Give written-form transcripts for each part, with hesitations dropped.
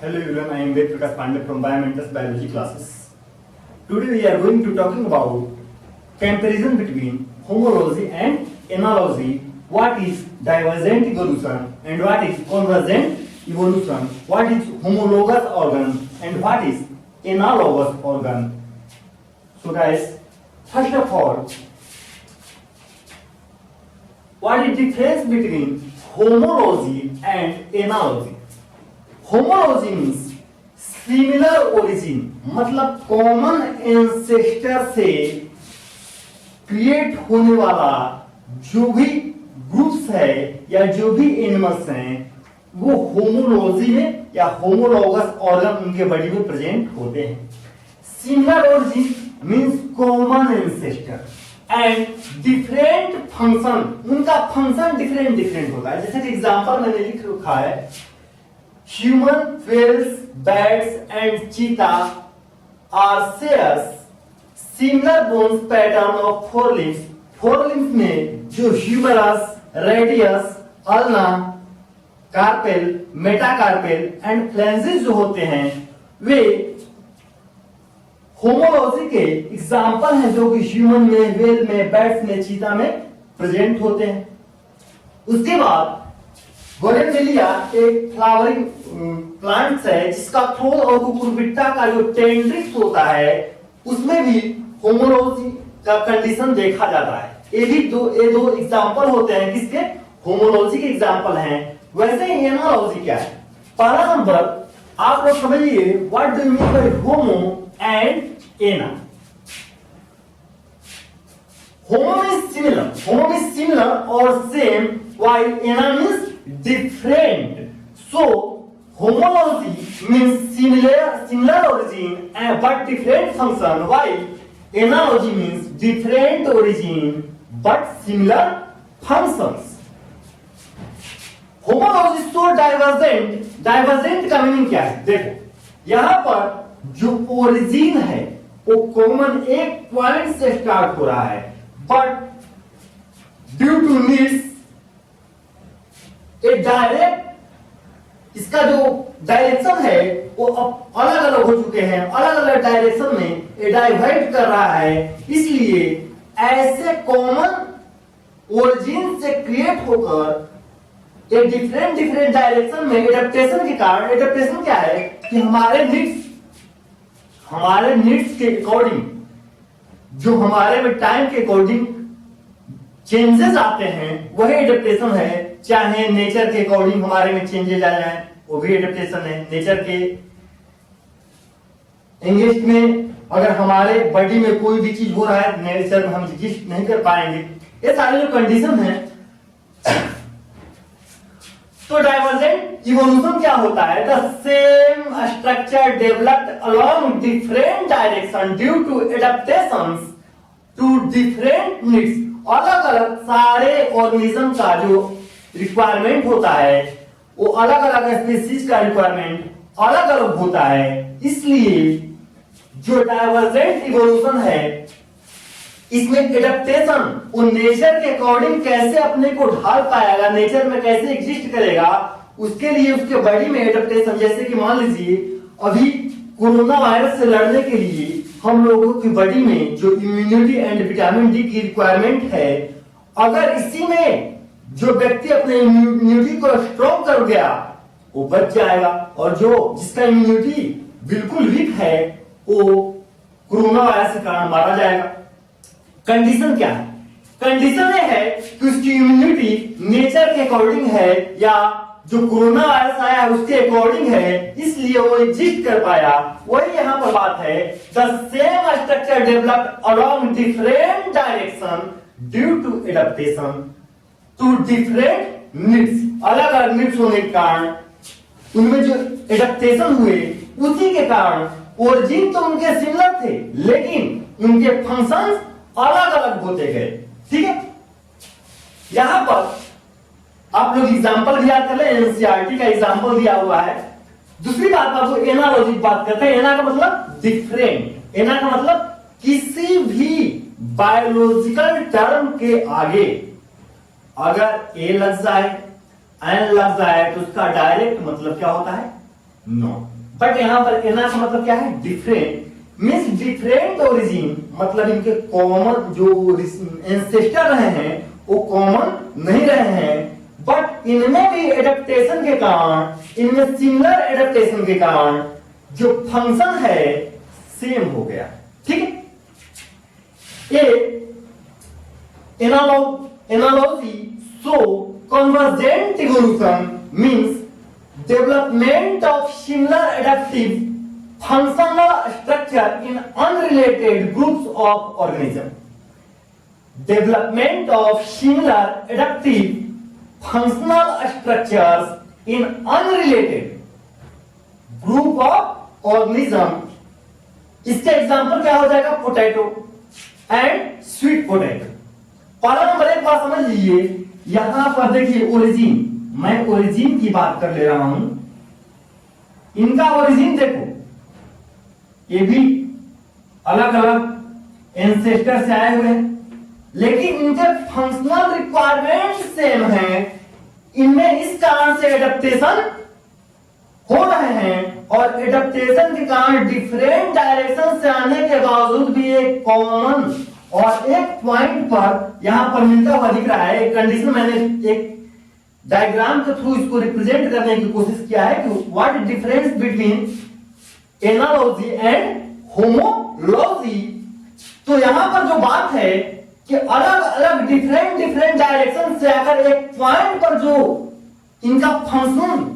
Hello everyone, I am Ved Prakash Pandey from Biomentos Biology classes. Today we are going to talking about comparison between homology and analogy. What is divergent evolution and what is convergent evolution? What is homologous organ and what is analogous organ? So guys, first of all, what is the difference between homology and analogy? Homology means similar origin, मतलब common ancestor से create होने वाला जो भी groups है या जो भी एनिमल्स हैं वो होमोलॉजी में या होमोलॉगस ऑर्गन उनके बॉडी में प्रेजेंट होते हैं. Similar origin means common ancestor and different function, उनका फंक्शन डिफरेंट होता है. जैसे कि एग्जांपल मैंने लिख रखा है, Human, whales, bats and cheetah are shares similar bones pattern of forelimbs. Forelimbs में जो humerus, radius, ulna, carpel, metacarpal and phalanges जो होते हैं वे होमोलॉजी के एग्जाम्पल हैं जो कि ह्यूमन में, व्हेल में, बैट्स में, चीता में प्रेजेंट होते हैं. उसके बाद बोगनविलिया एक फ्लावरिंग प्लांट्स है जिसका खोल और कुकुरबिट्टा का जो टेंड्रिक्स होता है उसमें भी होमोलॉजी का कंडीशन देखा जाता है. ये दो एग्जांपल होते हैं किसके, होमोलॉजी के एग्जांपल हैं. वैसे ही एनालॉजी क्या है? पहला नंबर आप लोग समझिए, what do you mean by homo and ana. Homo means similar और same, while ana means different. So homology means similar origin but different function, while analogy means different origin but similar functions. Homology so divergent का meaning क्या है? देखो यहां पर जो origin है वो कॉमन एक पॉइंट से स्टार्ट हो रहा है, बट ड्यू टू नीड्स एक डायरेक्ट, इसका जो डायरेक्शन है वो अब अलग अलग हो चुके हैं, अलग अलग डायरेक्शन में ये डाइवर्ट कर रहा है. इसलिए ऐसे कॉमन ओरिजिन से क्रिएट होकर एक डिफरेंट डायरेक्शन में एडेप्टेशन के कारण, एडेप्टेशन क्या है कि हमारे नीड्स के अकॉर्डिंग, जो हमारे में टाइम के अकॉर्डिंग चेंजेस आते हैं वही एडेप्टेशन है. चाहे नेचर के अकॉर्डिंग हमारे में चेंजेस आ जाए वो भी एडेप्टेशन है. नेचर के एंगेस्ट में अगर हमारे बॉडी में कोई भी चीज हो रहा है नेचर में हम एग्जिस्ट नहीं कर पाएंगे. ये सारे जो कंडीशन है. तो डाइवर्जेंट इवोल्यूशन क्या होता है? The same structure developed along different direction due to adaptations to different needs. अलग अलग सारे ऑर्गेनिज्म का जो रिक्वायरमेंट होता है वो अलग अलग स्पीशीज का रिक्वायरमेंट अलग अलग होता है. इसलिए जो डाइवर्जेंट इवोल्यूशन है इसमें एडेप्टेशन वो नेचर के अकॉर्डिंग कैसे अपने को ढाल पाएगा, नेचर में कैसे एग्जिस्ट करेगा, उसके लिए उसके बॉडी में एडेप्टेशन. जैसे कि मान लीजिए अभी कोरोना वायरस से लड़ने के लिए हम लोगों की बॉडी में जो इम्यूनिटी एंड विटामिन डी की रिक्वायरमेंट है, अगर इसी में जो व्यक्ति अपने इम्यूनिटी को स्ट्रॉन्ग कर गया वो बच जाएगा, और जो जिसका इम्यूनिटी बिल्कुल वीक है वो कोरोना वायरस के कारण मारा जाएगा. कंडीशन क्या है? कंडीशन ये है कि उसकी इम्यूनिटी नेचर के अकॉर्डिंग है या जो कोरोना वायरस आया है उसके अकॉर्डिंग है, इसलिए वो एग्जिस्ट कर पाया. वही यहां पर बात है, the same structure developed along different direction due to adaptation to different needs. अलग अलग नीड्स होने के कारण उनमें जो एडेप्टेशन हुए उसी के कारण ओरिजिन तो उनके सिमिलर थे लेकिन उनके फंक्शंस अलग अलग होते गए. ठीक है, यहां पर आप लोग एग्जांपल भी याद कर ले, एनसीईआरटी का एग्जांपल दिया हुआ है. दूसरी बात आपको एनालॉजी बात करते हैं. एना का मतलब डिफरेंट, एना का मतलब किसी भी बायोलॉजिकल टर्म के आगे अगर ए लग जाए, एन लग जाए तो उसका डायरेक्ट मतलब क्या होता है? नो। बट यहाँ पर एना का मतलब क्या है? डिफरेंट, मीन्स डिफरेंट ओरिजिन, मतलब इनके कॉमन जो एंसेस्टर रहे हैं वो कॉमन नहीं रहे हैं, बट इनमें भी एडेप्टेशन के कारण, इनमें सिमिलर एडेप्टेशन के कारण जो फंक्शन है सेम हो गया। ठीक है, ये analogy so convergent evolution means development of similar adaptive functional structure in unrelated groups of organisms. Development of similar adaptive functional structures in unrelated group of organism. इसका एग्जाम्पल क्या हो जाएगा? Potato and sweet potato. पहला number एक बात समझ लीजिए, यहां पर देखिए ओरिजिन, मैं ओरिजिन की बात कर ले रहा हूं, इनका ओरिजिन देखो, ये भी अलग अलग एंसेस्टर से आए हुए हैं, लेकिन इनके फंक्शनल रिक्वायरमेंट सेम है। इनमें इस कारण से एडेप्टेशन हो रहे हैं, और एडेप्टेशन के कारण डिफरेंट डायरेक्शन से आने के बावजूद भी एक कॉमन और एक पॉइंट पर यहां पर मिलता हुआ दिख रहा है। एक कंडीशन मैंने एक डायग्राम के थ्रू इसको रिप्रेजेंट करने की कोशिश किया है कि what difference between analogy and homology. तो यहां पर जो बात है कि अलग अलग डिफरेंट डायरेक्शन से आकर एक पॉइंट पर जो इनका फंक्शन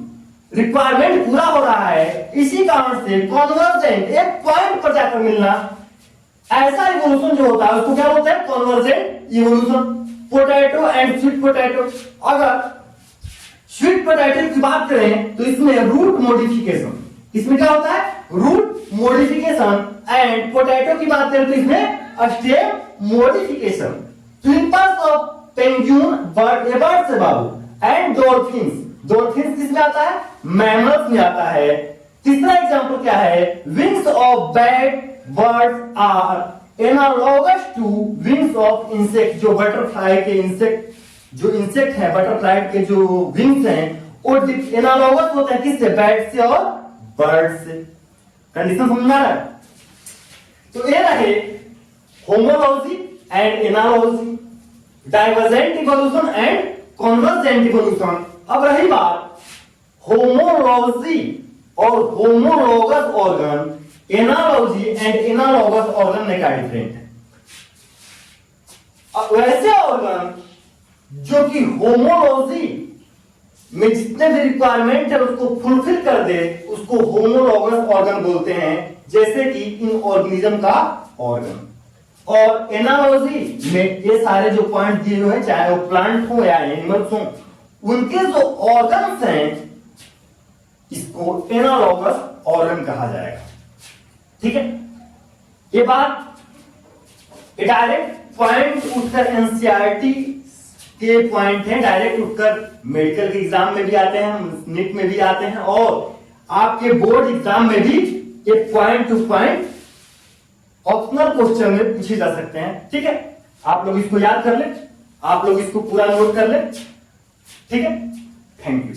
रिक्वायरमेंट पूरा हो रहा है, इसी कारण से कॉन्वर्जेंट, एक पॉइंट पर जाकर मिलना, ऐसा इवोल्यूशन जो होता है उसको क्या बोलते हैं? Convergent evolution. Potato and sweet potato, अगर स्वीट पोटैटो की बात करें तो इसमें रूट मॉडिफिकेशन, इसमें क्या होता है? Root modification. एंड पोटैटो की बात करें तो इसमें स्टेम मॉडिफिकेशन। ट्विंपल्स ऑफ पेंगुइन बर्ड, ये बर्ड से बाबू, एंड डॉल्फिन्स, डॉल्फिन्स किसमें आता है? मैमल्स में आता है। तीसरा एग्जांपल क्या है? Wings of bad birds are analogous to wings of insect. जो बटरफ्लाई के जो इंसेक्ट है, बटरफ्लाई के जो विंग्स हैं वो एनालॉगस होते हैं किससे? बैट से और बर्ड से। कंडीशन समझ में आ रहा है? तो ये रहे homology and analogy, divergent evolution and convergent evolution. अब रही बात होमोलॉजी और homologous organ, analogy and analogous organ में क्या डिफरेंट है? अब वैसे ऑर्गन जो कि होमोलॉजी में जितने भी रिक्वायरमेंट है उसको फुलफिल कर दे, उसको होमोलॉगस ऑर्गन बोलते हैं, जैसे कि इन ऑर्गेनिज्म का ऑर्गन। और एनालॉजी में ये सारे जो पॉइंट दिए हुए हैं, चाहे वो प्लांट हो या एनिमल्स हो, उनके जो ऑर्गन्स हैं इसको एनालॉगस ऑर्गन कहा जाएगा। ठीक है, ये बात डायरेक्ट पॉइंट उत्तर एनसीईआरटी के पॉइंट है, डायरेक्ट उत्तर मेडिकल के एग्जाम में भी आते हैं, नीट में भी आते हैं, और आपके बोर्ड एग्जाम में भी ये point two point optional question में पूछे जा सकते हैं। ठीक है, आप लोग इसको याद कर ले, आप लोग इसको पूरा नोट कर ले। ठीक है, थैंक यू।